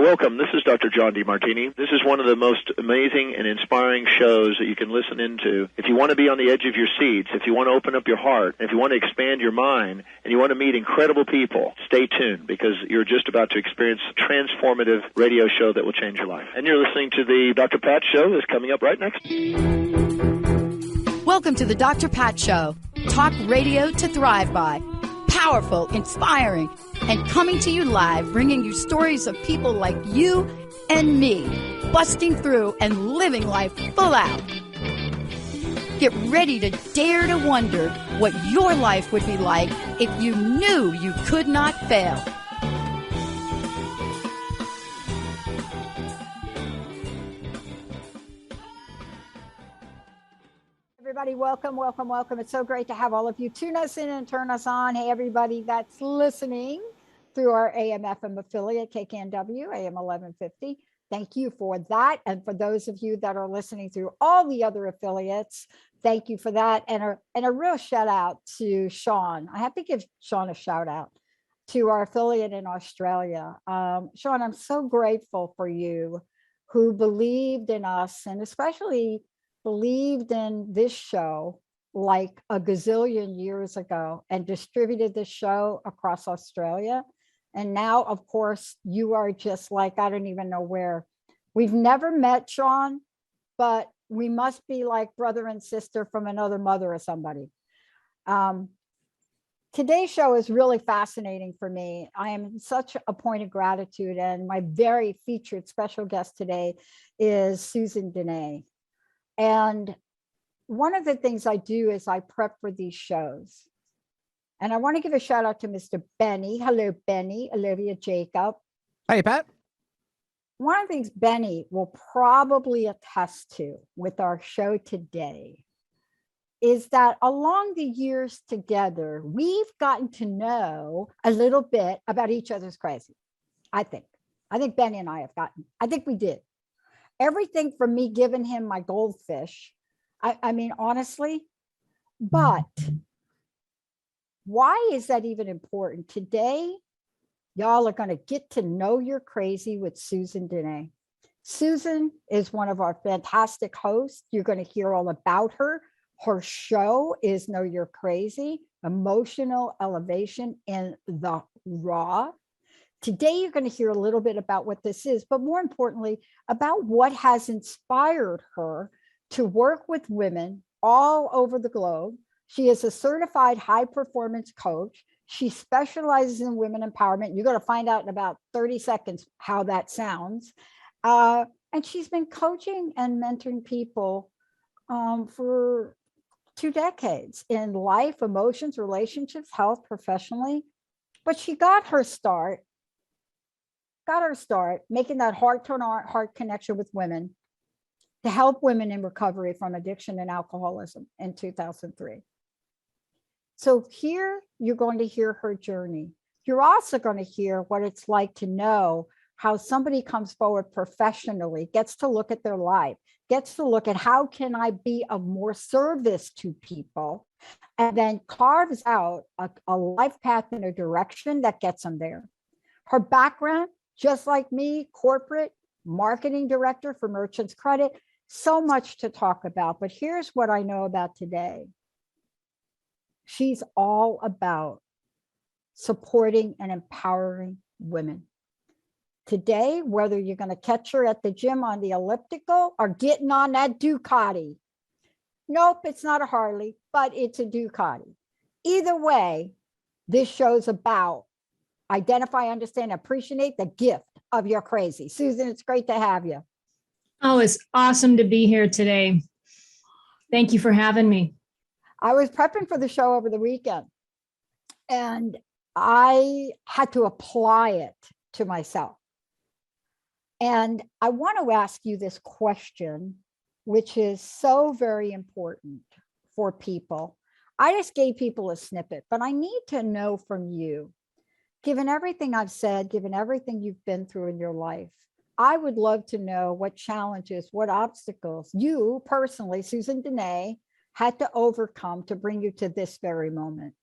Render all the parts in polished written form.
Welcome. This is Dr. John DeMartini. This is one of the most amazing and inspiring shows that you can listen into. If you want to be on the edge of your seats, if you want to open up your heart, if you want to expand your mind, and you want to meet incredible people, stay tuned because you're just about to experience a transformative radio show that will change your life. And you're listening to the Dr. Pat Show that's coming up right next. Welcome to the Dr. Pat Show. Talk radio to thrive by. Powerful, inspiring, and coming to you live, bringing you stories of people like you and me, busting through and living life full out. Get ready to dare to wonder what your life would be like if you knew you could not fail. Everybody, welcome. It's so great to have all of you tune us in and turn us on. Hey, everybody that's listening through our AM/FM affiliate, KKNW, AM 1150. Thank you for that. And for those of you that are listening through all the other affiliates, thank you for that. And a real shout out to Sean. I have to give Sean a shout out to our affiliate in Australia. Sean, I'm so grateful for you who believed in us and especially believed in this show like a gazillion years ago and distributed the show across Australia. And now, of course, you are just like, I don't even know where. We've never met, Sean, but we must be like brother and sister from another mother or somebody. Today's show is really fascinating for me. I am in such a point of gratitude. And my very featured special guest today is Susan Denee. And one of the things I do is I prep for these shows. And I want to give a shout out to Mr. Benny. Hello, Benny, Olivia Jacob. Hey, Pat. One of the things Benny will probably attest to with our show today is that along the years together, we've gotten to know a little bit about each other's crazy. I think Benny and I think we did. Everything from me giving him my goldfish. I mean, honestly, but why is that even important? Today, y'all are going to get to know you're crazy with Susan Denee. Susan is one of our fantastic hosts. You're going to hear all about her. Her show is Know You're Crazy, Emotional Elevation in the Raw. Today, you're going to hear a little bit about what this is, but more importantly, about what has inspired her to work with women all over the globe. She is a certified high performance coach. She specializes in women empowerment. You're going to find out in about 30 seconds how that sounds. And she's been coaching and mentoring people for 2 decades in life, emotions, relationships, health, professionally. But she got her start making that heart-to-heart connection with women to help women in recovery from addiction and alcoholism in 2003. So here you're going to hear her journey. You're also going to hear what it's like to know how somebody comes forward professionally, gets to look at their life, gets to look at how can I be of more service to people, and then carves out a life path and a direction that gets them there. Her background, just like me, corporate marketing director for Merchants Credit, so much to talk about. But here's what I know about today. She's all about supporting and empowering women. Today, whether you're going to catch her at the gym on the elliptical or getting on that Ducati. Nope, it's not a Harley, but it's a Ducati. Either way, this show's about identify, understand, appreciate the gift of your crazy. Susan, it's great to have you. Oh, it's awesome to be here today. Thank you for having me. I was prepping for the show over the weekend, and I had to apply it to myself. And I want to ask you this question, which is so very important for people. I just gave people a snippet, but I need to know from you, given everything I've said, given everything you've been through in your life, I would love to know what challenges, what obstacles you personally, Susan Denee, had to overcome to bring you to this very moment.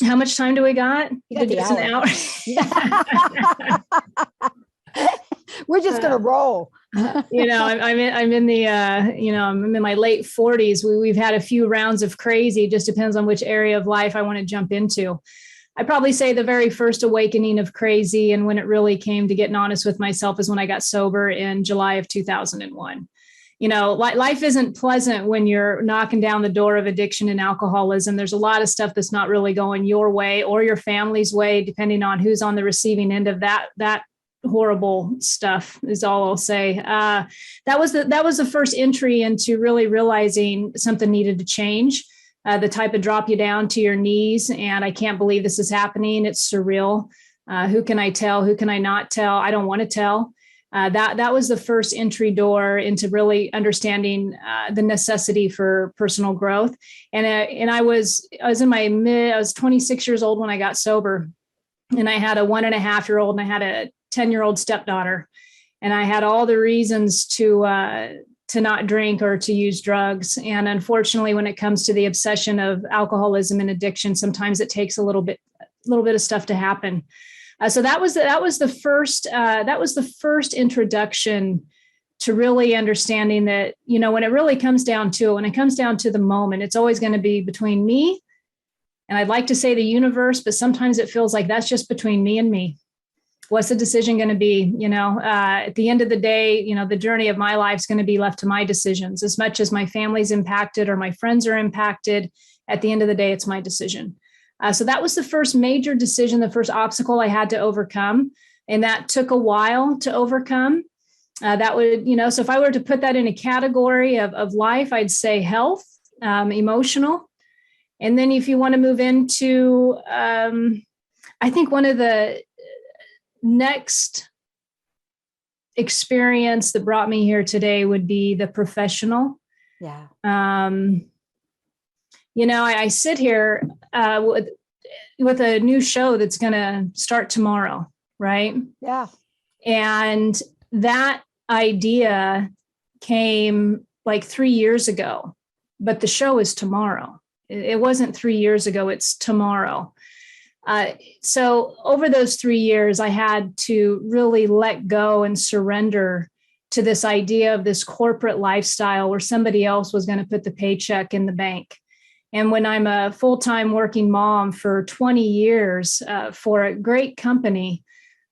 How much time do we got? You got the Just an hour. We're just going to roll. I'm in the, I'm in my late 40s. We've had a few rounds of crazy. Just depends on which area of life I want to jump into. I probably say the very first awakening of crazy, and when it really came to getting honest with myself, is when I got sober in July of 2001. Life isn't pleasant when you're knocking down the door of addiction and alcoholism. There's a lot of stuff that's not really going your way or your family's way, depending on who's on the receiving end of that horrible stuff, is all I'll say. That was the first entry into really realizing something needed to change. The type of drop you down to your knees, and I can't believe this is happening. It's surreal. Who can I tell? Who can I not tell? I don't want to tell. That was the first entry door into really understanding the necessity for personal growth. And I was 26 years old when I got sober, and I had a 1.5-year-old and I had a 10-year-old stepdaughter, and I had all the reasons to not drink or to use drugs. And unfortunately, when it comes to the obsession of alcoholism and addiction, sometimes it takes a little bit of stuff to happen. So that was the first introduction to really understanding that, when it really comes down to it, when it comes down to the moment, it's always going to be between me. And I'd like to say the universe, but sometimes it feels like that's just between me and me. What's the decision going to be? At the end of the day, the journey of my life is going to be left to my decisions. As much as my family's impacted or my friends are impacted, at the end of the day, it's my decision. So that was the first major decision, the first obstacle I had to overcome. And that took a while to overcome. That would, so if I were to put that in a category of life, I'd say health, emotional. And then if you want to move into, I think one of the next experience that brought me here today would be the professional. Yeah. I sit here with a new show that's going to start tomorrow, right? Yeah. And that idea came like 3 years ago, but the show is tomorrow. It wasn't 3 years ago, it's tomorrow. So over those 3 years, I had to really let go and surrender to this idea of this corporate lifestyle where somebody else was going to put the paycheck in the bank. And when I'm a full-time working mom for 20 years for a great company,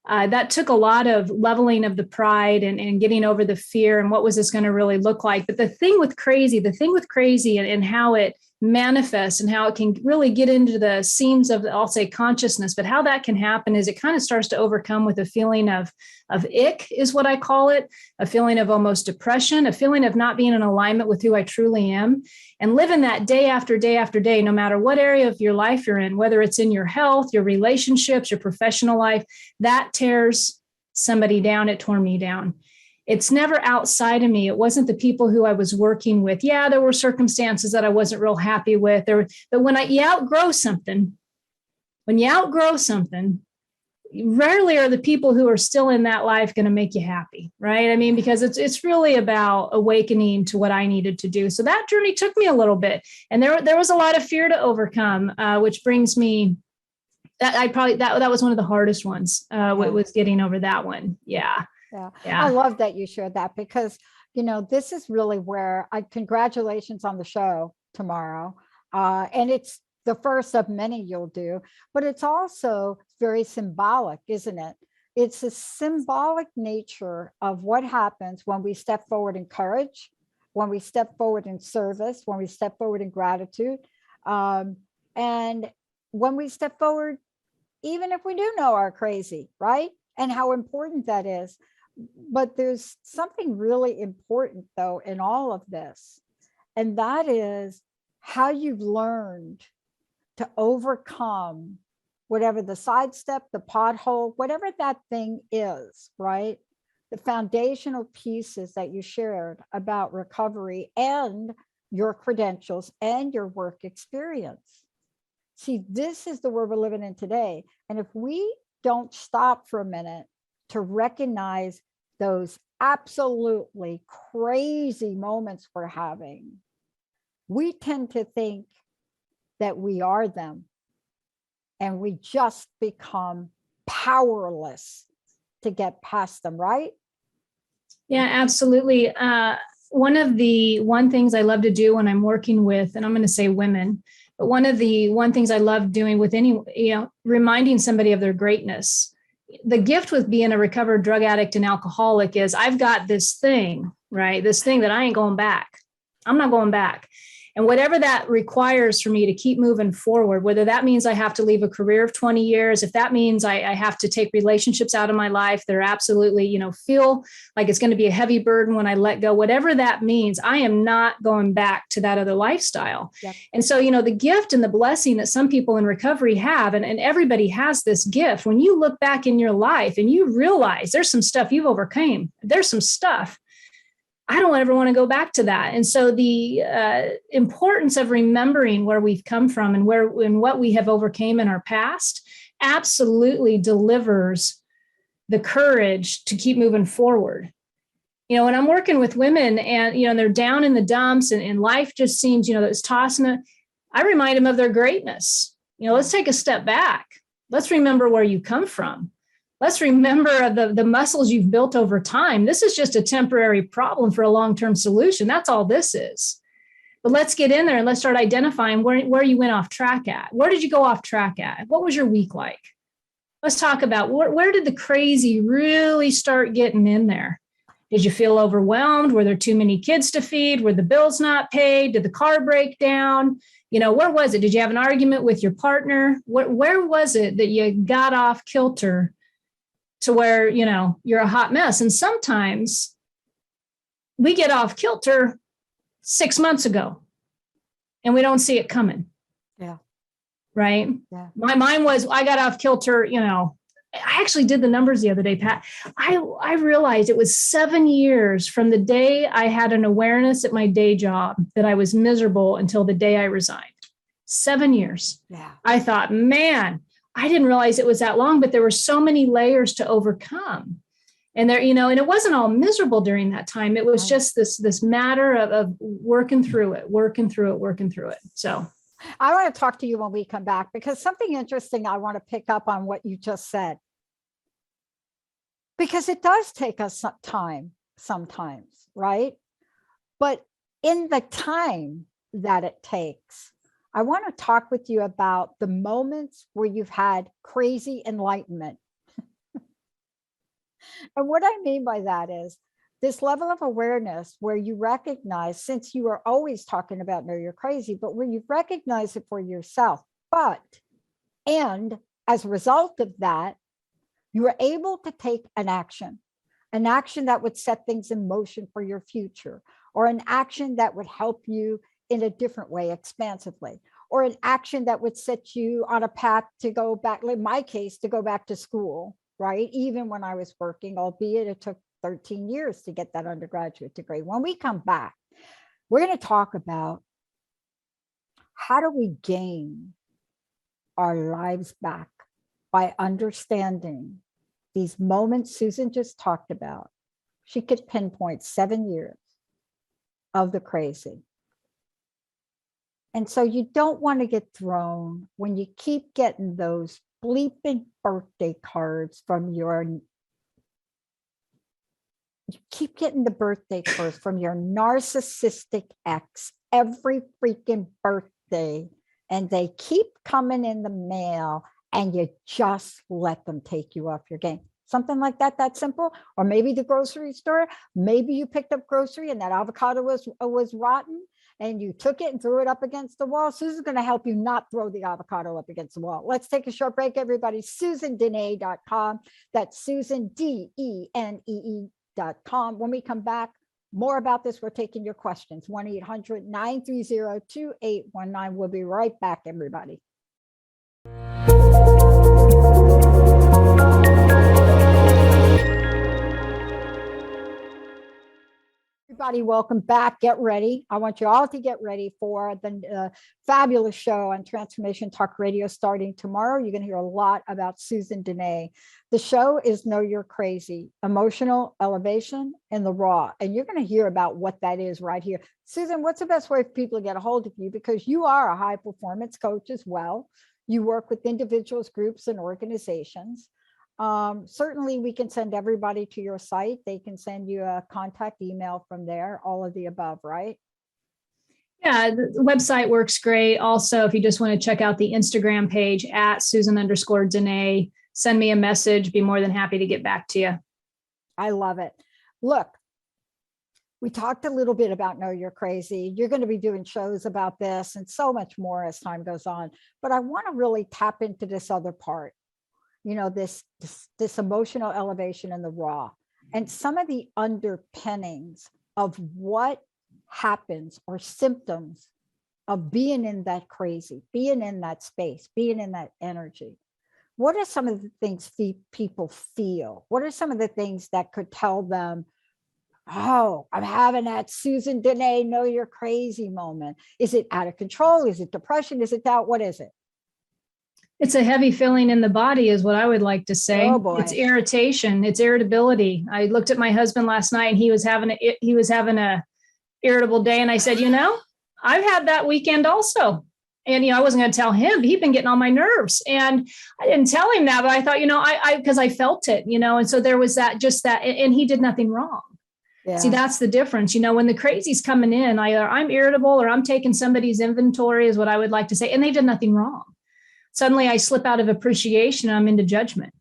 that took a lot of leveling of the pride and getting over the fear and what was this going to really look like. But the thing with crazy and how it manifests and how it can really get into the seams of, I'll say, consciousness, but how that can happen is it kind of starts to overcome with a feeling of ick is what I call it, a feeling of almost depression, a feeling of not being in alignment with who I truly am, and living that day after day after day, no matter what area of your life you're in, whether it's in your health, your relationships, your professional life, that tears somebody down. It tore me down. It's never outside of me. It wasn't the people who I was working with. Yeah, there were circumstances that I wasn't real happy with. But when you outgrow something, rarely are the people who are still in that life going to make you happy, right? I mean, because it's really about awakening to what I needed to do. So that journey took me a little bit, and there was a lot of fear to overcome, which brings me. That was one of the hardest ones. Was getting over that one. Yeah. I love that you shared that because, this is really where congratulations on the show tomorrow. And it's the first of many you'll do, but it's also very symbolic, isn't it? It's a symbolic nature of what happens when we step forward in courage, when we step forward in service, when we step forward in gratitude, and when we step forward, even if we do know are crazy, right? And how important that is. But there's something really important, though, in all of this, and that is how you've learned to overcome whatever the sidestep, the pothole, whatever that thing is, right? The foundational pieces that you shared about recovery and your credentials and your work experience. See, this is the world we're living in today. And if we don't stop for a minute to recognize those absolutely crazy moments we're having, we tend to think that we are them. and we just become powerless to get past them, right? Yeah, absolutely. One things I love to do when I'm working with, and I'm going to say women, but one things I love doing with reminding somebody of their greatness. The gift with being a recovered drug addict and alcoholic is I've got this thing, right? This thing that I ain't going back. I'm not going back. And whatever that requires for me to keep moving forward, whether that means I have to leave a career of 20 years, if that means I have to take relationships out of my life, they're absolutely, feel like it's going to be a heavy burden when I let go, whatever that means, I am not going back to that other lifestyle. Yep. And so, the gift and the blessing that some people in recovery have, and everybody has this gift, when you look back in your life and you realize there's some stuff you've overcame, there's some stuff I don't ever want to go back to that. And so the importance of remembering where we've come from and what we have overcame in our past absolutely delivers the courage to keep moving forward. When I'm working with women and, they're down in the dumps and life just seems, it's tossing it, I remind them of their greatness. Let's take a step back. Let's remember where you come from. Let's remember the muscles you've built over time. This is just a temporary problem for a long-term solution. That's all this is. But let's get in there and let's start identifying where you went off track at. Where did you go off track at? What was your week like? Let's talk about where did the crazy really start getting in there? Did you feel overwhelmed? Were there too many kids to feed? Were the bills not paid? Did the car break down? Where was it? Did you have an argument with your partner? Where was it that you got off kilter to where, you're a hot mess? And sometimes we get off kilter 6 months ago and we don't see it coming. Yeah. Right. Yeah. My mind was, I got off kilter, I actually did the numbers the other day, Pat. I realized it was 7 years from the day I had an awareness at my day job that I was miserable until the day I resigned. 7 years. Yeah. I thought, man, I didn't realize it was that long, but there were so many layers to overcome. And there, and it wasn't all miserable during that time. It was just this matter of working through it. So I want to talk to you when we come back, because something interesting I want to pick up on what you just said. Because it does take us time sometimes, right? But in the time that it takes, I want to talk with you about the moments where you've had crazy enlightenment. And what I mean by that is this level of awareness where you recognize, since you are always talking about know you're crazy, but when you recognize it for yourself, and as a result of that, you are able to take an action that would set things in motion for your future, or an action that would help you in a different way, expansively, or an action that would set you on a path to go back, in my case, to go back to school, right? Even when I was working, albeit it took 13 years to get that undergraduate degree. When we come back, we're going to talk about how do we gain our lives back by understanding these moments Susan just talked about. She could pinpoint 7 years of the crazy. And so you don't want to get thrown when you keep getting those bleeping birthday cards from you keep getting the birthday cards from your narcissistic ex every freaking birthday, and they keep coming in the mail, and you just let them take you off your game. Something like that simple. Or maybe the grocery store, maybe you picked up grocery and that avocado was rotten, and you took it and threw it up against the wall. Susan's going to help you not throw the avocado up against the wall. Let's take a short break, everybody. SusanDenee.com. That's SusanDenee.com. When we come back, more about this. We're taking your questions. 1-800-930-2819. We'll be right back, everybody. Everybody, welcome back. Get ready. I want you all to get ready for the fabulous show on Transformation Talk Radio starting tomorrow. You're going to hear a lot about Susan Denee. The show is Know You're Crazy, Emotional Elevation in the Raw. And you're going to hear about what that is right here. Susan, what's the best way for people to get a hold of you? Because you are a high performance coach as well. You work with individuals, groups, and organizations. Certainly, we can send everybody to your site. They can send you a contact email from there, all of the above, right? Yeah, the website works great. Also, if you just want to check out the Instagram page at Susan_Denee, send me a message. Be more than happy to get back to you. I love it. Look, we talked a little bit about Know You're Crazy. You're going to be doing shows about this and so much more as time goes on. But I want to really tap into this other part, this emotional elevation in the raw and some of the underpinnings of what happens or symptoms of being in that crazy, being in that space, being in that energy. What are some of the things people feel? What are some of the things that could tell them, oh, I'm having that Susan Denee, Know You're Crazy moment? Is it out of control? Is it depression? Is it doubt? What is it? It's a heavy feeling in the body is what I would like to say. Oh boy. It's irritation. It's irritability. I looked at my husband last night and he was having a irritable day. And I said, I've had that weekend also. And, I wasn't going to tell him, but he'd been getting on my nerves. And I didn't tell him that, but I thought, because I felt it, and so there was that, and he did nothing wrong. Yeah. See, that's the difference. When the crazy's coming in, either I'm irritable or I'm taking somebody's inventory is what I would like to say. And they did nothing wrong. Suddenly I slip out of appreciation and I'm into judgment.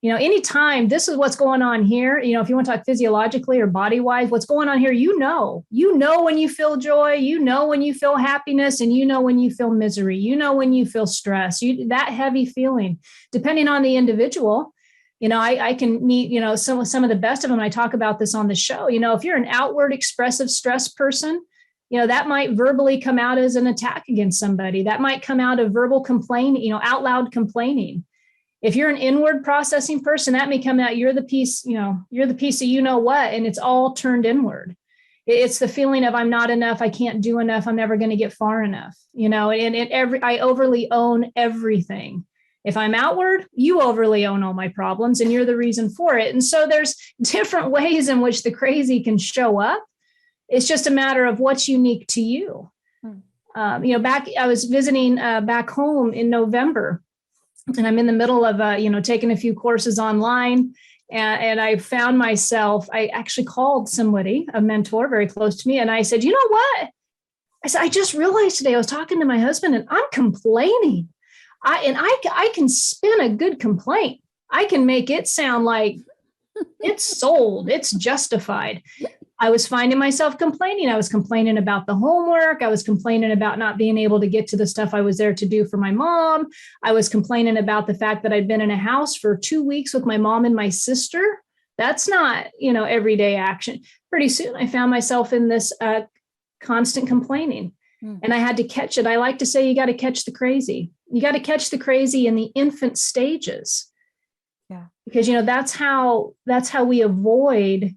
Anytime this is what's going on here, if you want to talk physiologically or body wise, what's going on here, when you feel joy, when you feel happiness, and when you feel misery, when you feel stress, that heavy feeling, depending on the individual, I can meet, some of the best of them. I talk about this on the show. If you're an outward expressive stress person, that might verbally come out as an attack against somebody. That might come out of verbal complaining, out loud complaining. If you're an inward processing person, that may come out, you're the piece of what, and it's all turned inward. It's the feeling of I'm not enough, I can't do enough, I'm never going to get far enough, I overly own everything. If I'm outward, you overly own all my problems and you're the reason for it. And so there's different ways in which the crazy can show up. It's just a matter of what's unique to you. I was visiting back home in November. And I'm in the middle of, taking a few courses online. And I found myself, I actually called somebody, a mentor very close to me. And I said, you know what? I said, I just realized today I was talking to my husband and I'm complaining. I can spin a good complaint. I can make it sound like it's sold, it's justified. I was finding myself complaining. I was complaining about the homework. I was complaining about not being able to get to the stuff I was there to do for my mom. I was complaining about the fact that I'd been in a house for 2 weeks with my mom and my sister. That's not, everyday action. Pretty soon I found myself in this constant complaining and I had to catch it. I like to say, you got to catch the crazy. You got to catch the crazy in the infant stages. Yeah. Because, that's how we avoid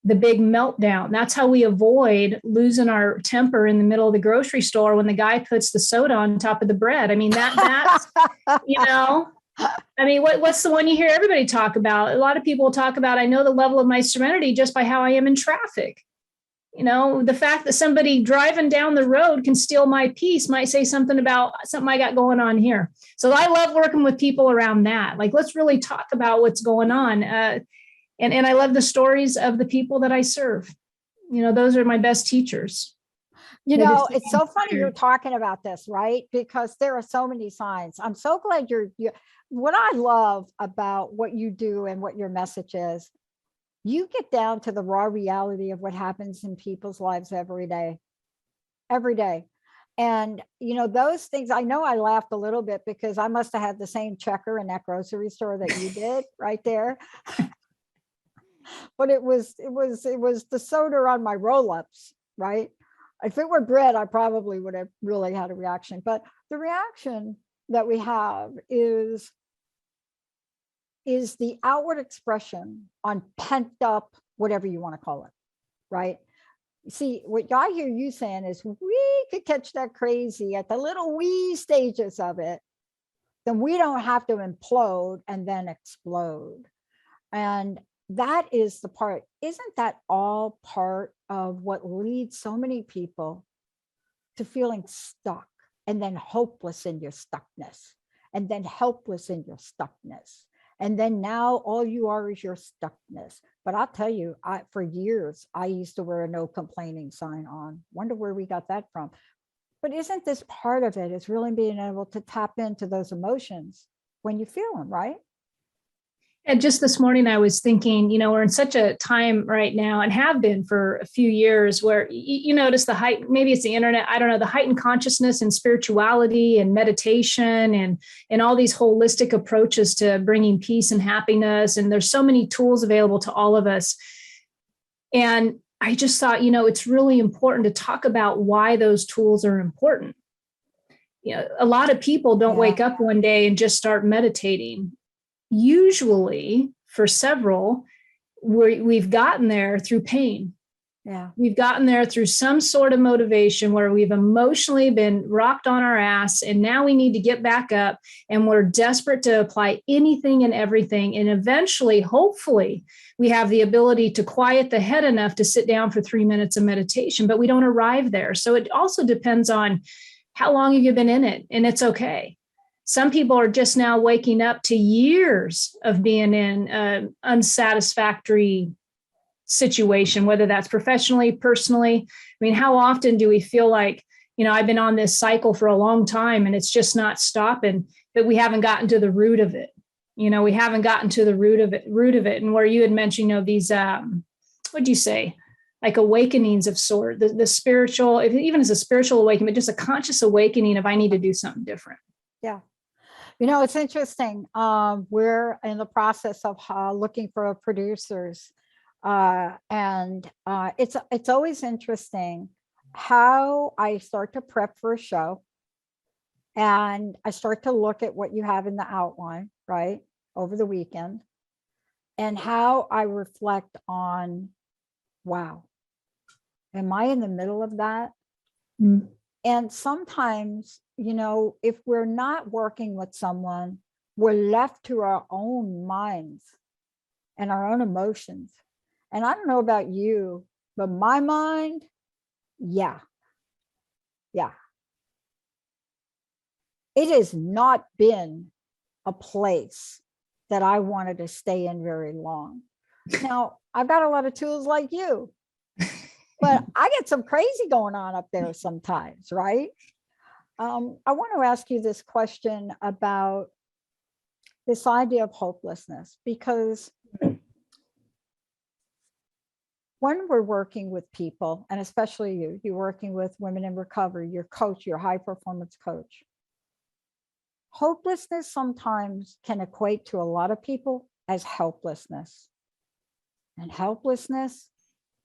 the big meltdown. That's how we avoid losing our temper in the middle of the grocery store when the guy puts the soda on top of the bread. I mean, that's, what's the one you hear everybody talk about? A lot of people talk about, I know the level of my serenity just by how I am in traffic. The fact that somebody driving down the road can steal my peace might say something about something I got going on here. So I love working with people around that. Like, let's really talk about what's going on. And I love the stories of the people that I serve. Those are my best teachers. It's so funny you're talking about this, right? Because there are so many signs. I'm so glad you're what I love about what you do and what your message is, you get down to the raw reality of what happens in people's lives every day. And, those things, I know I laughed a little bit because I must have had the same checker in that grocery store that you did right there. But it was the soda on my roll-ups, right? If it were bread, I probably would have really had a reaction. But the reaction that we have is the outward expression on pent up, whatever you want to call it, right? See, what I hear you saying is we could catch that crazy at the little wee stages of it, then we don't have to implode and then explode. And that is the part, isn't that all part of what leads so many people to feeling stuck and then hopeless in your stuckness, and then helpless in your stuckness. And then now all you are is your stuckness. But I'll tell you, for years, I used to wear a no complaining sign on. Wonder where we got that from. But isn't this part of it, is really being able to tap into those emotions when you feel them, right? And just this morning, I was thinking, we're in such a time right now, and have been for a few years, where you notice the height, maybe it's the internet, I don't know, the heightened consciousness and spirituality and meditation and all these holistic approaches to bringing peace and happiness. And there's so many tools available to all of us. And I just thought, it's really important to talk about why those tools are important. A lot of people don't wake up one day and just start meditating. Usually, for several, we've gotten there through pain. Yeah. We've gotten there through some sort of motivation where we've emotionally been rocked on our ass, and now we need to get back up, and we're desperate to apply anything and everything. And eventually, hopefully, we have the ability to quiet the head enough to sit down for 3 minutes of meditation, but we don't arrive there. So it also depends on how long have you been in it, and it's okay. Some people are just now waking up to years of being in an unsatisfactory situation, whether that's professionally, personally. I mean, how often do we feel like, I've been on this cycle for a long time and it's just not stopping, but we haven't gotten to the root of it. We haven't gotten to the root of it. And where you had mentioned, these, what'd you say? Like awakenings of sort, the spiritual, even as a spiritual awakening, just a conscious awakening of I need to do something different. Yeah. It's interesting. We're in the process of looking for producers. And it's always interesting how I start to prep for a show, and I start to look at what you have in the outline, right, over the weekend, and how I reflect on, wow, am I in the middle of that? Mm. And sometimes, if we're not working with someone, we're left to our own minds and our own emotions. And I don't know about you, but my mind, yeah. It has not been a place that I wanted to stay in very long. Now, I've got a lot of tools like you, but I get some crazy going on up there sometimes, right? I want to ask you this question about this idea of hopelessness, because when we're working with people, and especially you're working with women in recovery, your coach, your high performance coach, hopelessness sometimes can equate to a lot of people as helplessness. And helplessness,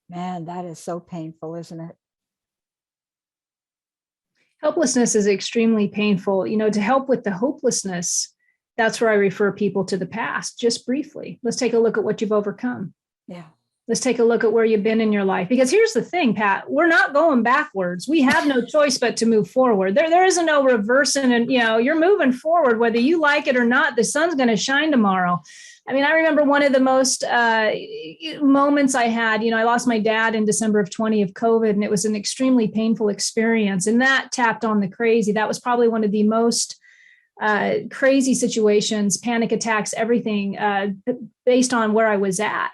man, that is so painful, isn't it? Helplessness is extremely painful. To help with the hopelessness, that's where I refer people to the past, just briefly. Let's take a look at what you've overcome. Yeah. Let's take a look at where you've been in your life. Because here's the thing, Pat, we're not going backwards. We have no choice but to move forward. There isn't no reversing, and you're moving forward, whether you like it or not. The sun's going to shine tomorrow. I mean, I remember one of the most moments I had, I lost my dad in December of 20 of COVID, and it was an extremely painful experience. And that tapped on the crazy. That was probably one of the most crazy situations, panic attacks, everything based on where I was at.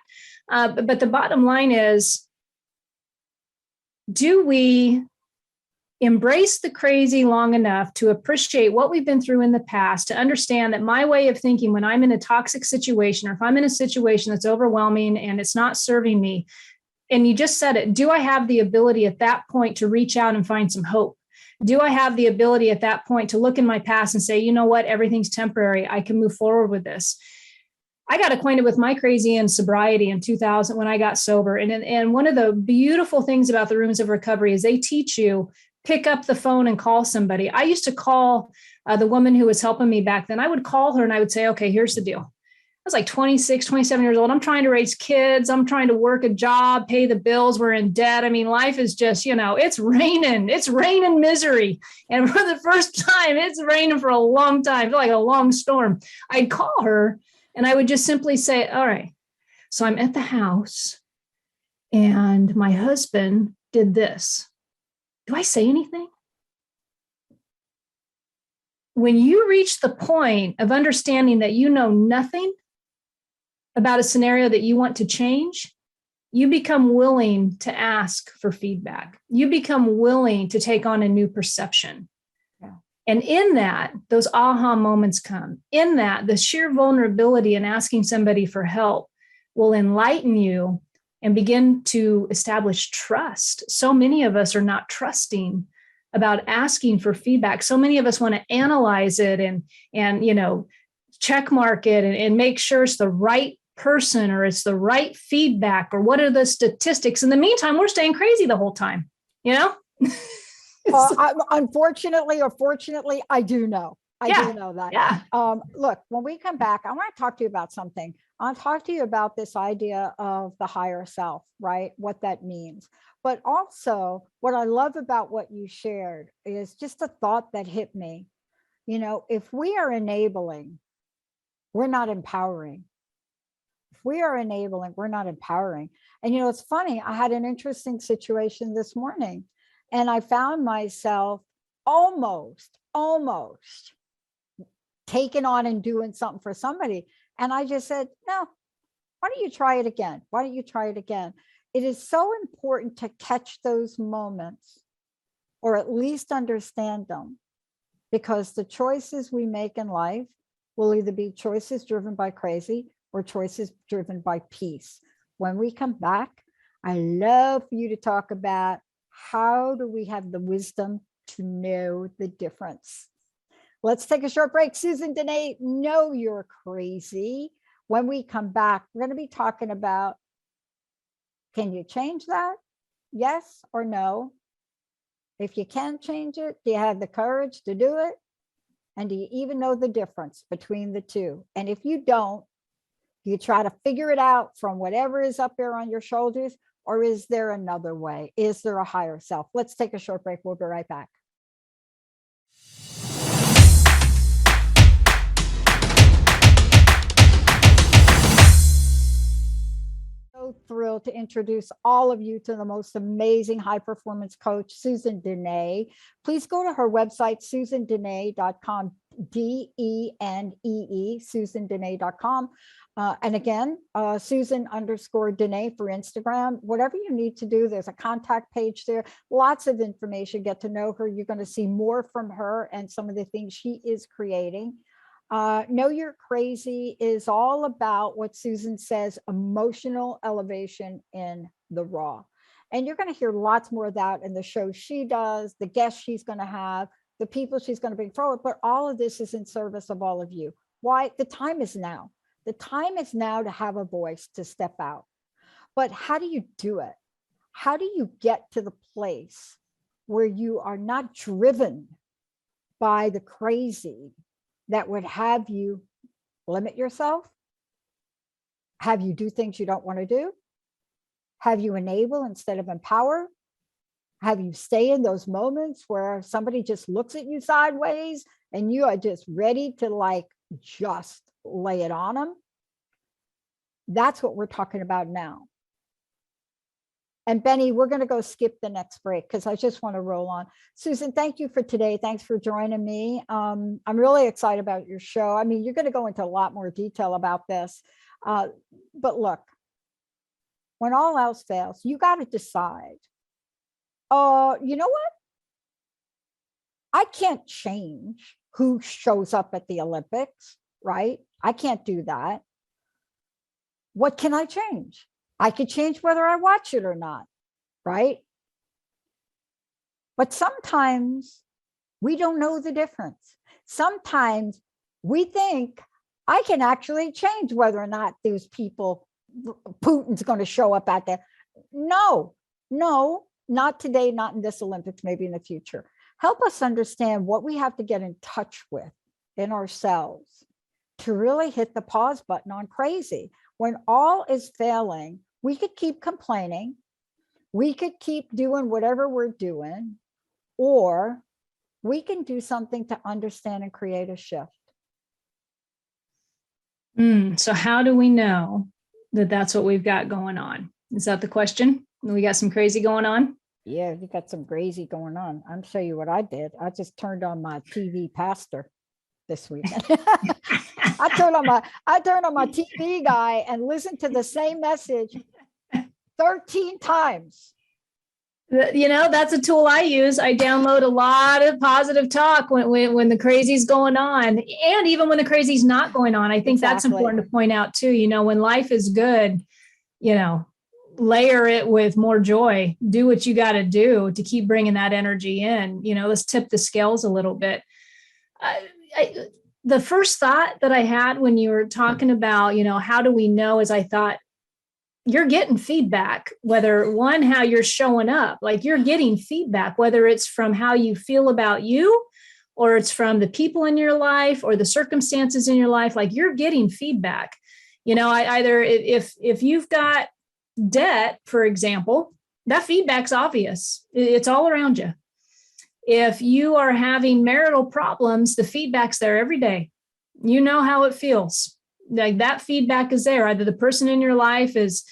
But the bottom line is, do we embrace the crazy long enough to appreciate what we've been through in the past, to understand that my way of thinking when I'm in a toxic situation, or if I'm in a situation that's overwhelming and it's not serving me, and you just said it, do I have the ability at that point to reach out and find some hope? Do I have the ability at that point to look in my past and say, you know what, everything's temporary, I can move forward with this? I got acquainted with my crazy in sobriety in 2000 when I got sober. And one of the beautiful things about the rooms of recovery is they teach you, pick up the phone and call somebody. I used to call the woman who was helping me back then. I would call her and I would say, okay, here's the deal. I was like 26, 27 years old. I'm trying to raise kids. I'm trying to work a job, pay the bills. We're in debt. I mean, life is just, it's raining. It's raining misery. And for the first time, it's raining for a long time, I feel like a long storm. I'd call her and I would just simply say, all right, so I'm at the house and my husband did this. Do I say anything? when you reach the point of understanding that you know nothing about a scenario that you want to change, you become willing to ask for feedback. You become willing to take on a new perception. Yeah. And in that, those aha moments come. In that, the sheer vulnerability in asking somebody for help will enlighten you and begin to establish trust. So many of us are not trusting about asking for feedback. So many of us want to analyze it and check mark it and make sure it's the right person or it's the right feedback or what are the statistics. In the meantime, we're staying crazy the whole time, Unfortunately or fortunately, I do know. I do know that. Yeah. Look, when we come back, I want to talk to you about something. I want to talk to you about this idea of the higher self, right? What that means. But also, what I love about what you shared is just a thought that hit me. If we are enabling, we're not empowering. If we are enabling, we're not empowering. And it's funny, I had an interesting situation this morning, and I found myself almost taking on and doing something for somebody. And I just said, no, why don't you try it again? Why don't you try it again? It is so important to catch those moments, or at least understand them, because the choices we make in life will either be choices driven by crazy or choices driven by peace. When we come back, I love for you to talk about how do we have the wisdom to know the difference. Let's take a short break. Susan Denee, know you're crazy. When we come back, we're going to be talking about, can you change that? Yes or no? If you can change it, do you have the courage to do it? And do you even know the difference between the two? And if you don't, you try to figure it out from whatever is up there on your shoulders, or is there another way? Is there a higher self? Let's take a short break. We'll be right back. So thrilled to introduce all of you to the most amazing high performance coach, Susan Denee. Please go to her website, susandenee.com, Denee, susandenee.com. And again, Susan_Denee for Instagram. Whatever you need to do, there's a contact page there. Lots of information. Get to know her. You're going to see more from her and some of the things she is creating. Know You're Crazy is all about what Susan says, emotional elevation in the raw. And you're going to hear lots more of that in the show she does, the guests she's going to have, the people she's going to bring forward. But all of this is in service of all of you. Why? The time is now. The time is now to have a voice, to step out. But how do you do it? How do you get to the place where you are not driven by the crazy that would have you limit yourself, have you do things you don't want to do, have you enable instead of empower, have you stay in those moments where somebody just looks at you sideways and you are just ready to just lay it on them? That's what we're talking about now. And Benny, we're going to go skip the next break because I just want to roll on. Susan, thank you for today. Thanks for joining me. I'm really excited about your show. I mean, you're going to go into a lot more detail about this. But look, when all else fails, you got to decide, you know what? I can't change who shows up at the Olympics, right? I can't do that. What can I change? I could change whether I watch it or not, right? But sometimes we don't know the difference. Sometimes we think I can actually change whether or not those people, Putin's going to show up at that. No, not today, not in this Olympics, maybe in the future. Help us understand what we have to get in touch with in ourselves to really hit the pause button on crazy. When all is failing, we could keep complaining, we could keep doing whatever we're doing, or we can do something to understand and create a shift. So how do we know that that's what we've got going on? Is that the question? We got some crazy going on? Yeah, you got some crazy going on. I'll show you what I did. I just turned on my TV pastor. this weekend. I turn on my TV guy and listen to the same message 13 times. That's a tool I use. I download a lot of positive talk when the crazy's going on, and even when the crazy's not going on. I think that's important to point out too. When life is good, layer it with more joy. Do what you got to do to keep bringing that energy in. Let's tip the scales a little bit. The first thought that I had when you were talking about, how do we know, is I thought, you're getting feedback, whether how you're showing up, like you're getting feedback, whether it's from how you feel about you, or it's from the people in your life or the circumstances in your life, like you're getting feedback. Either if you've got debt, for example, that feedback's obvious. It's all around you. If you are having marital problems, the feedback's there every day. You know how it feels. Like that feedback is there. Either the person in your life is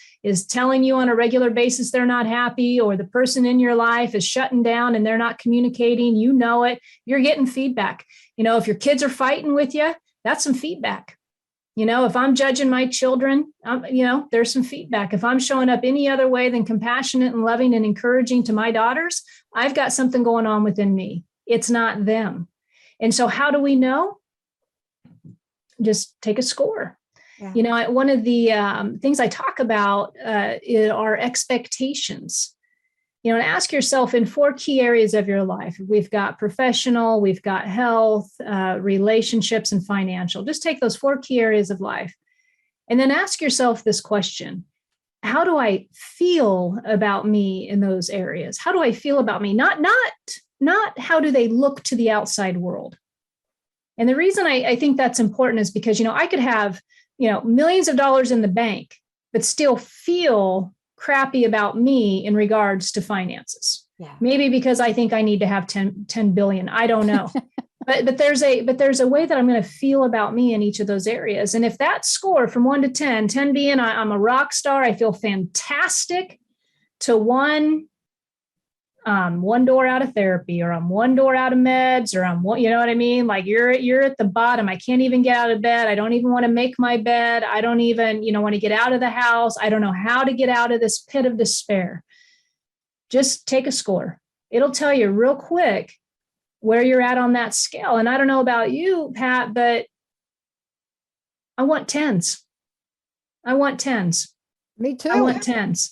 telling you on a regular basis they're not happy, or the person in your life is shutting down and they're not communicating. You know it. You're getting feedback. If your kids are fighting with you, that's some feedback. If I'm judging my children, there's some feedback. If I'm showing up any other way than compassionate and loving and encouraging to my daughters, I've got something going on within me. It's not them. And so how do we know? Just take a score. Yeah. One of the things I talk about are expectations. And ask yourself in 4 key areas of your life. We've got professional, we've got health, relationships, and financial. Just take those 4 key areas of life. And then ask yourself this question: how do I feel about me in those areas? How do I feel about me? Not how do they look to the outside world? And the reason I think that's important is because, I could have, millions of dollars in the bank, but still feel crappy about me in regards to finances. Yeah. Maybe because I think I need to have 10 billion. I don't know. but there's a way that I'm going to feel about me in each of those areas. And if that score from 1 to 10, 10 being I'm a rock star, I feel fantastic, to 1 door out of therapy, or I'm 1 door out of meds, or I'm one, you know what I mean? Like you're at the bottom. I can't even get out of bed. I don't even want to make my bed. I don't even, want to get out of the house. I don't know how to get out of this pit of despair. Just take a score. It'll tell you real quick where you're at on that scale. And I don't know about you, Pat, but I want 10s. I want 10s. Me too. I want 10s.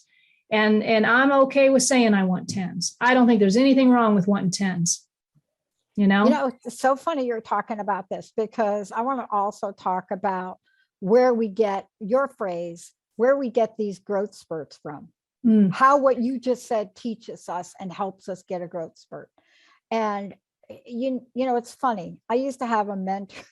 And I'm okay with saying I want 10s. I don't think there's anything wrong with wanting 10s. It's so funny you're talking about this, because I want to also talk about where we get your phrase, where we get these growth spurts from, how what you just said teaches us and helps us get a growth spurt. And, it's funny. I used to have a mentor,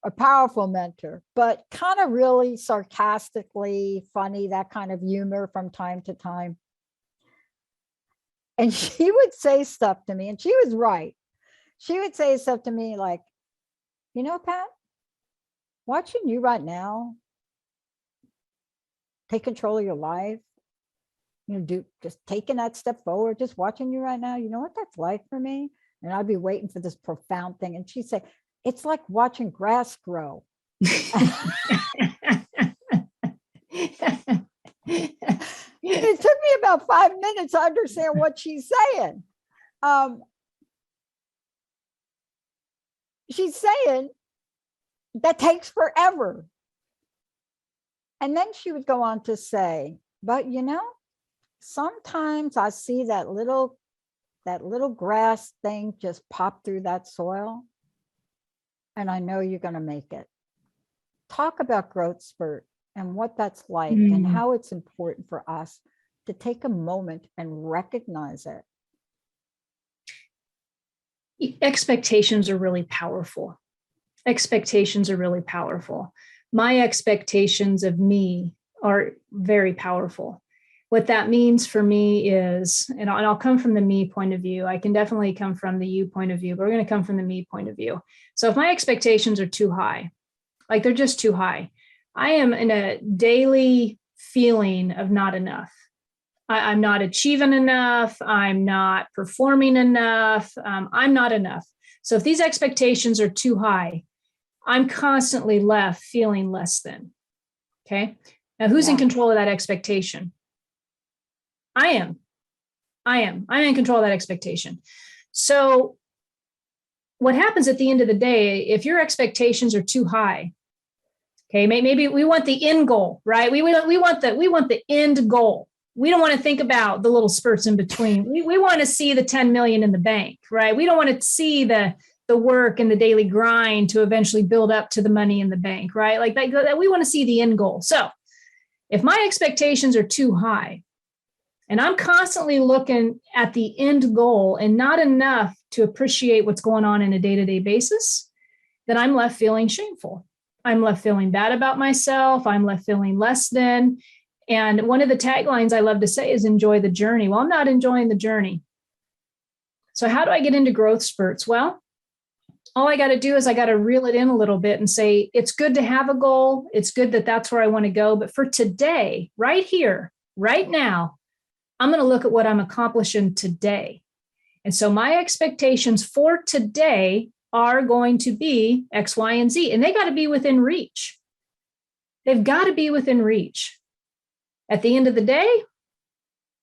a powerful mentor, but kind of really sarcastically funny, that kind of humor from time to time. And she would say stuff to me, and she was right. She would say stuff to me like, Pat, watching you right now take control of your life, just taking that step forward, just watching you right now, you know what that's like for me? And I'd be waiting for this profound thing. And she'd say, it's like watching grass grow. It took me about 5 minutes to understand what she's saying. She's saying that takes forever. And then she would go on to say, but sometimes I see that little grass thing just pop through that soil, and I know you're going to make it. Talk about growth spurt and what that's like, and how it's important for us to take a moment and recognize it. Expectations are really powerful. Expectations are really powerful. My expectations of me are very powerful. What that means for me is, and I'll come from the me point of view. I can definitely come from the you point of view, but we're going to come from the me point of view. So if my expectations are too high, like they're just too high, I am in a daily feeling of not enough. I'm not achieving enough. I'm not performing enough. I'm not enough. So if these expectations are too high, I'm constantly left feeling less than. Okay. Now, who's in control of that expectation? I am. I'm in control of that expectation. So what happens at the end of the day, if your expectations are too high, okay, maybe we want the end goal, right? We want the end goal. We don't want to think about the little spurts in between. We want to see the 10 million in the bank, right? We don't want to see the work and the daily grind to eventually build up to the money in the bank, right? Like that we want to see the end goal. So if my expectations are too high and I'm constantly looking at the end goal and not enough to appreciate what's going on in a day-to-day basis, then I'm left feeling shameful. I'm left feeling bad about myself. I'm left feeling less than. And one of the taglines I love to say is enjoy the journey. Well, I'm not enjoying the journey. So how do I get into growth spurts? Well, all I got to do is I got to reel it in a little bit and say, it's good to have a goal. It's good that that's where I want to go. But for today, right here, right now, I'm going to look at what I'm accomplishing today. And so my expectations for today are going to be X, Y, and Z, and they got to be within reach. They've got to be within reach. At the end of the day,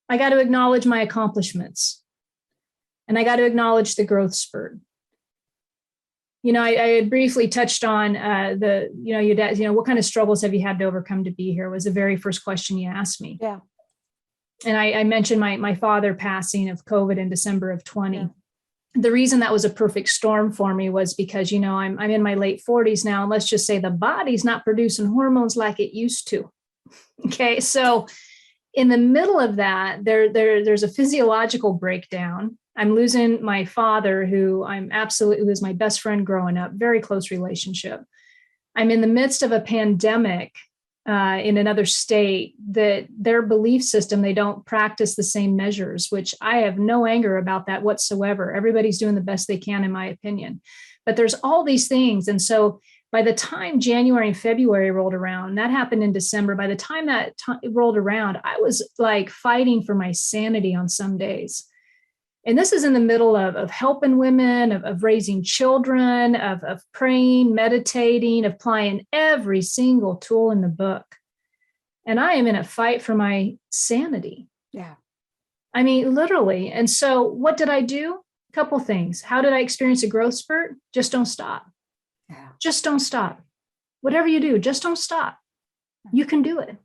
I got to acknowledge my accomplishments and I got to acknowledge the growth spurt. I had briefly touched on your dad, what kind of struggles have you had to overcome to be here was the very first question you asked me. Yeah. And I mentioned my father passing of COVID in December of 20. Yeah. The reason that was a perfect storm for me was because, I'm in my late 40s now, and let's just say the body's not producing hormones like it used to. Okay. So in the middle of that, there's a physiological breakdown. I'm losing my father, who was my best friend growing up, very close relationship. I'm in the midst of a pandemic in another state that their belief system, they don't practice the same measures, which I have no anger about that whatsoever. Everybody's doing the best they can, in my opinion. But there's all these things. And so by the time January and February rolled around, that happened in December, by the time that rolled around, I was like fighting for my sanity on some days. And this is in the middle of helping women, of raising children, of praying, meditating, applying every single tool in the book. And I am in a fight for my sanity. Yeah. I mean, literally. And so what did I do? A couple things. How did I experience a growth spurt? Just don't stop. Yeah. Just don't stop. Whatever you do, just don't stop. You can do it.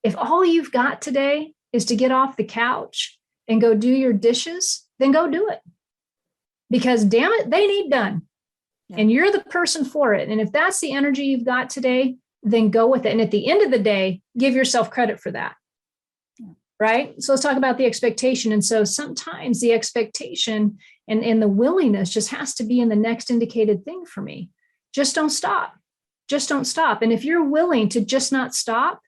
If all you've got today is to get off the couch and go do your dishes, then go do it. Because damn it, they need done. Yeah. And you're the person for it. And if that's the energy you've got today, then go with it. And at the end of the day, give yourself credit for that. Yeah. Right? So let's talk about the expectation. And so sometimes the expectation and the willingness just has to be in the next indicated thing for me. Just don't stop. Just don't stop. And if you're willing to just not stop,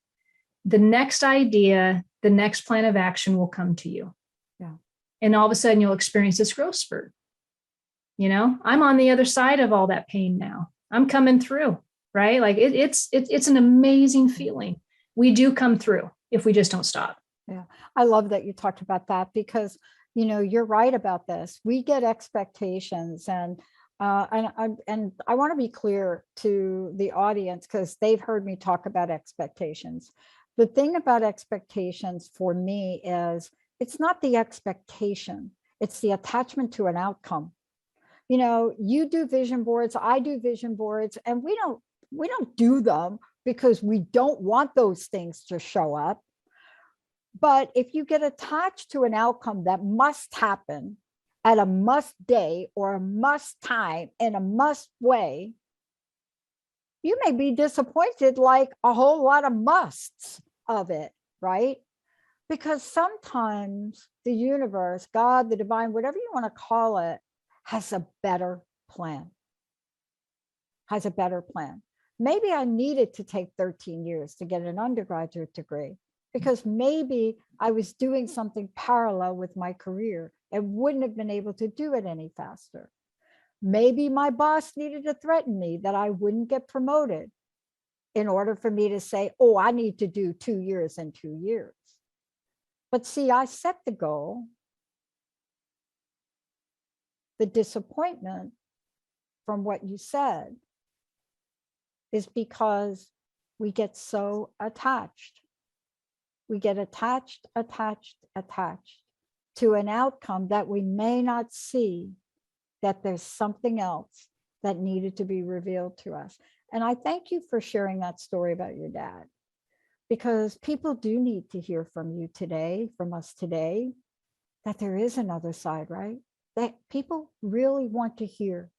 the next idea, the next plan of action will come to you. Yeah. And all of a sudden you'll experience this growth spurt. I'm on the other side of all that pain now. I'm coming through, right? Like it's an amazing feeling. We do come through if we just don't stop. Yeah. I love that you talked about that because, you're right about this. We get expectations and I want to be clear to the audience because they've heard me talk about expectations. The thing about expectations for me is it's not the expectation, it's the attachment to an outcome. You do vision boards, I do vision boards, and we don't do them because we don't want those things to show up. But if you get attached to an outcome that must happen at a must day or a must time in a must way, you may be disappointed like a whole lot of musts of it, right? Because sometimes the universe, God, the divine, whatever you want to call it, has a better plan. Maybe I needed to take 13 years to get an undergraduate degree because maybe I was doing something parallel with my career and wouldn't have been able to do it any faster. Maybe my boss needed to threaten me that I wouldn't get promoted in order for me to say, oh, I need to do 2 years in 2 years. But see, I set the goal. The disappointment from what you said is because we get so attached. We get attached to an outcome that we may not see that there's something else that needed to be revealed to us. And I thank you for sharing that story about your dad, because people do need to hear from you today, from us today, that there is another side, right? That people really want to hear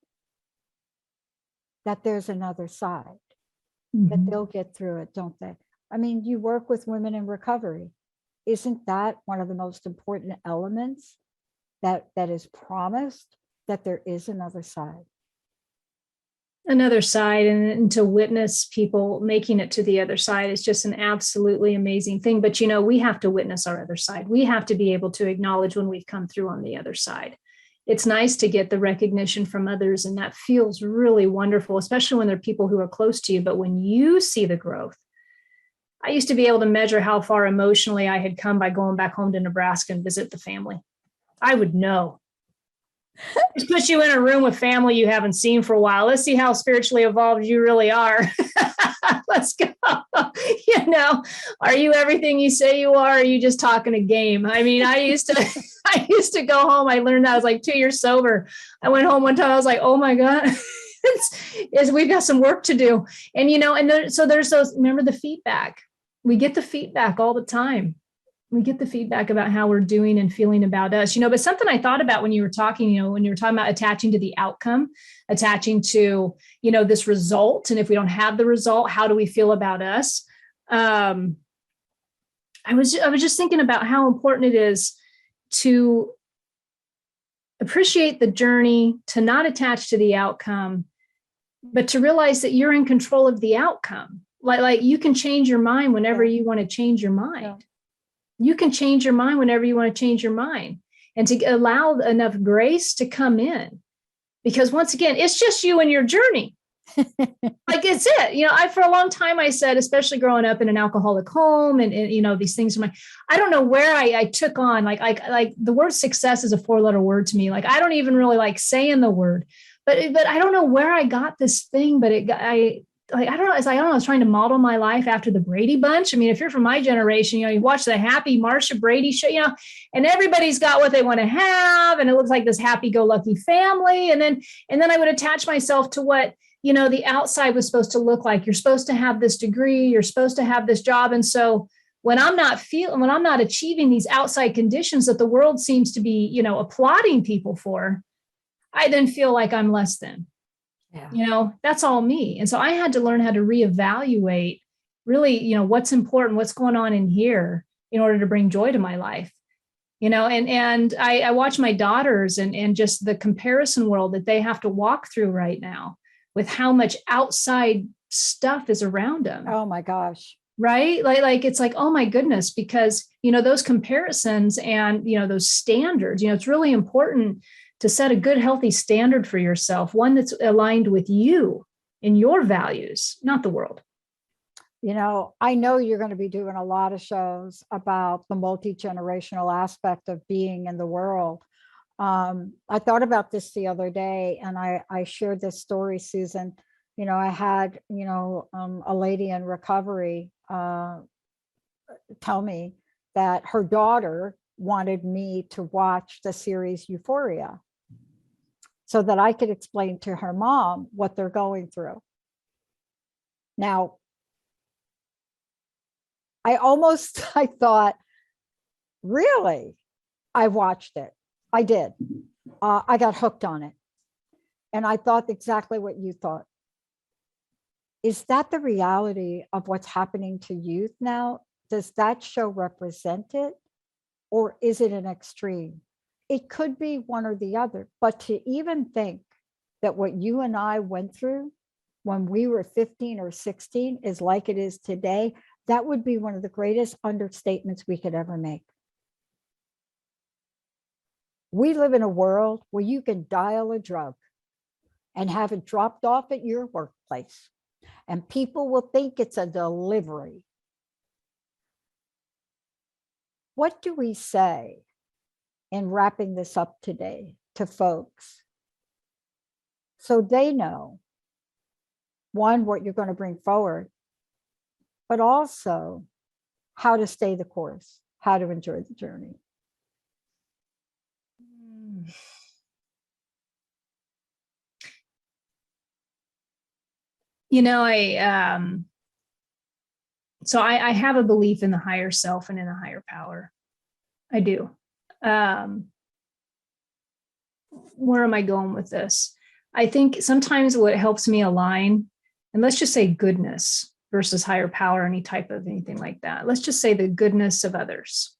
that there's another side, that they'll get through it, don't they? I mean, you work with women in recovery. Isn't that one of the most important elements that is promised, that there is another side? Another side, and to witness people making it to the other side is just an absolutely amazing thing. But, we have to witness our other side. We have to be able to acknowledge when we've come through on the other side. It's nice to get the recognition from others, and that feels really wonderful, especially when they're people who are close to you. But when you see the growth, I used to be able to measure how far emotionally I had come by going back home to Nebraska and visit the family. I would know. Just put you in a room with family you haven't seen for a while. Let's see how spiritually evolved you really are. Let's go. Are you everything you say you are? Or are you just talking a game? I mean, I used to go home. I learned that I was like 2 years sober. I went home one time. I was like, oh my God, we've got some work to do. And, so there's those, remember the feedback. We get the feedback all the time. We get the feedback about how we're doing and feeling about us, but something I thought about when you were talking, when you were talking about attaching to the outcome, attaching to, this result. And if we don't have the result, how do we feel about us? I was just thinking about how important it is to appreciate the journey, to not attach to the outcome, but to realize that you're in control of the outcome. Like you can change your mind whenever you want to change your mind. Yeah. You can change your mind whenever you want to change your mind, and to allow enough grace to come in, because once again, it's just you and your journey. Like it's it. For a long time, I said, especially growing up in an alcoholic home and these things. I don't know where I took on, like the word success is a 4-letter word to me. Like, I don't even really like saying the word, but I don't know where I got this thing, but I don't know. It's like, I was trying to model my life after the Brady Bunch. I mean, if you're from my generation, you watch the Happy Marsha Brady show, and everybody's got what they want to have. And it looks like this happy-go-lucky family. And then I would attach myself to what, the outside was supposed to look like. You're supposed to have this degree. You're supposed to have this job. And so when I'm not achieving these outside conditions that the world seems to be, applauding people for, I then feel like I'm less than. Yeah. That's all me. And so I had to learn how to reevaluate really, what's important, what's going on in here in order to bring joy to my life, and I watch my daughters and just the comparison world that they have to walk through right now with how much outside stuff is around them. Oh my gosh. Right. Like it's like, oh my goodness, because, those comparisons and, those standards, it's really important to set a good, healthy standard for yourself, one that's aligned with you and your values, not the world. I know you're going to be doing a lot of shows about the multi-generational aspect of being in the world. I thought about this the other day, and I shared this story, Susan. I had, a lady in recovery tell me that her daughter wanted me to watch the series Euphoria so that I could explain to her mom what they're going through. Now, I thought, really? I watched it. I did. I got hooked on it. And I thought exactly what you thought. Is that the reality of what's happening to youth now? Does that show represent it? Or is it an extreme? It could be one or the other. But to even think that what you and I went through when we were 15 or 16 is like it is today, that would be one of the greatest understatements we could ever make. We live in a world where you can dial a drug and have it dropped off at your workplace, and people will think it's a delivery. what do we say in wrapping this up today to folks so they know, one, what you're going to bring forward, but also how to stay the course, how to enjoy the journey? You know, I have a belief in the higher self and in a higher power. I do. Where am I going with this? I think sometimes what helps me align, and let's just say goodness versus higher power, any type of anything like that. Let's just say the goodness of others.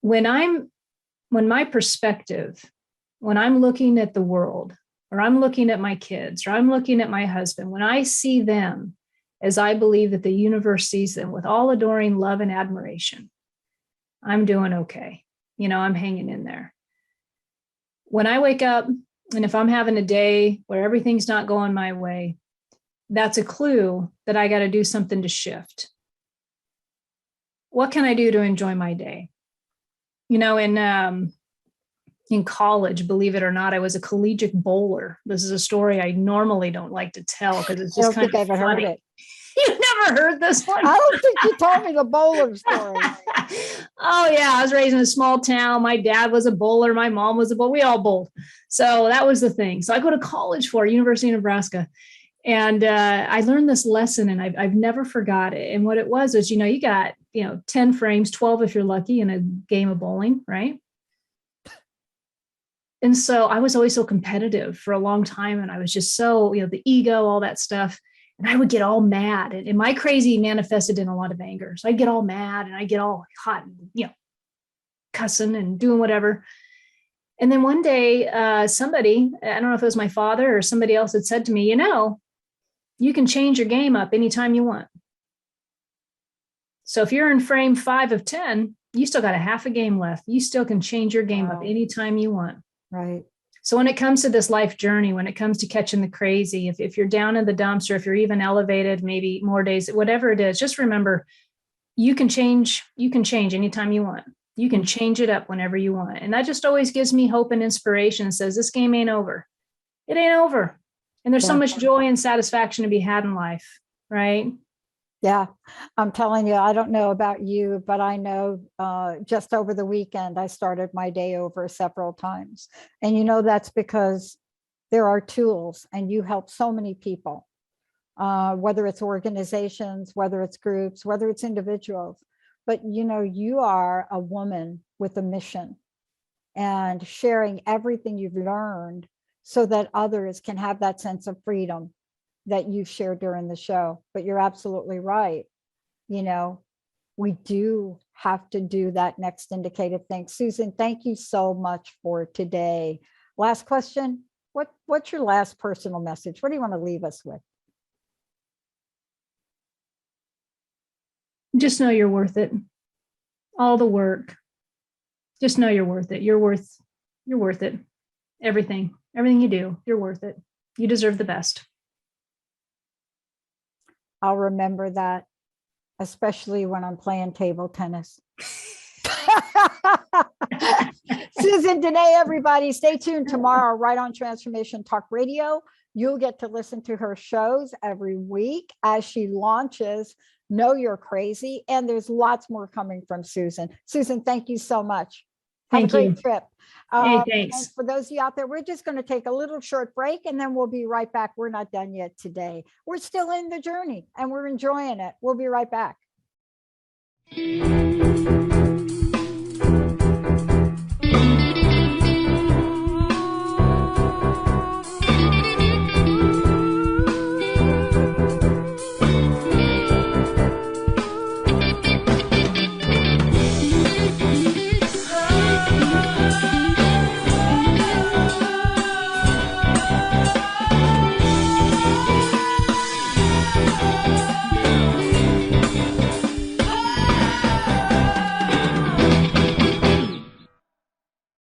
When my perspective, when I'm looking at the world, or I'm looking at my kids, or I'm looking at my husband, when I see them as I believe that the universe sees them with all adoring love and admiration, I'm doing okay. You know, I'm hanging in there. When I wake up, and if I'm having a day where everything's not going my way, that's a clue that I got to do something to shift. What can I do to enjoy my day? You know, in college, believe it or not, I was a collegiate bowler. This is a story I normally don't like to tell because it's just kind of funny. Heard it. You've never heard this one? I don't think you told me the bowler story. Oh, yeah. I was raised in a small town. My dad was a bowler. My mom was a bowler. We all bowled. So that was the thing. So I go to college for University of Nebraska. And I learned this lesson, and I've never forgot it. And what it was, you know, you got, 10 frames, 12 if you're lucky in a game of bowling, right? And so I was always so competitive for a long time. And I was just so, the ego, all that stuff. And I would get all mad. And my crazy manifested in a lot of anger. So I'd get all mad and I'd get all hot, and, cussing and doing whatever. And then one day, somebody, I don't know if it was my father or somebody else, had said to me, you can change your game up anytime you want. So if you're in frame 5 of 10, you still got a half a game left. You still can change your game up anytime you want. Right. So when it comes to this life journey, when it comes to catching the crazy, if you're down in the dumps, or if you're even elevated, maybe more days, whatever it is, just remember, you can change anytime you want. You can change it up whenever you want. And that just always gives me hope and inspiration. It says, this game ain't over. It ain't over. And there's so much joy and satisfaction to be had in life, right? Yeah, I'm telling you, I don't know about you, but I know just over the weekend, I started my day over several times. And that's because there are tools, and you help so many people, whether it's organizations, whether it's groups, whether it's individuals. But, you are a woman with a mission, and sharing everything you've learned so that others can have that sense of freedom that you shared during the show. But you're absolutely right. We do have to do that next indicated thing. Susan, thank you so much for today. Last question. What's your last personal message? What do you want to leave us with? Just know you're worth it. All the work. Just know you're worth it. You're worth it. Everything you do, you're worth it. You deserve the best. I'll remember that, especially when I'm playing table tennis. Susan Denee, everybody, stay tuned tomorrow right on Transformation Talk Radio. You'll get to listen to her shows every week as she launches Know You're Crazy. And there's lots more coming from Susan. Susan, thank you so much. Have a great trip. Hey, thanks. And for those of you out there, we're just going to take a little short break, and then we'll be right back. We're not done yet today. We're still in the journey, and we're enjoying it. We'll be right back.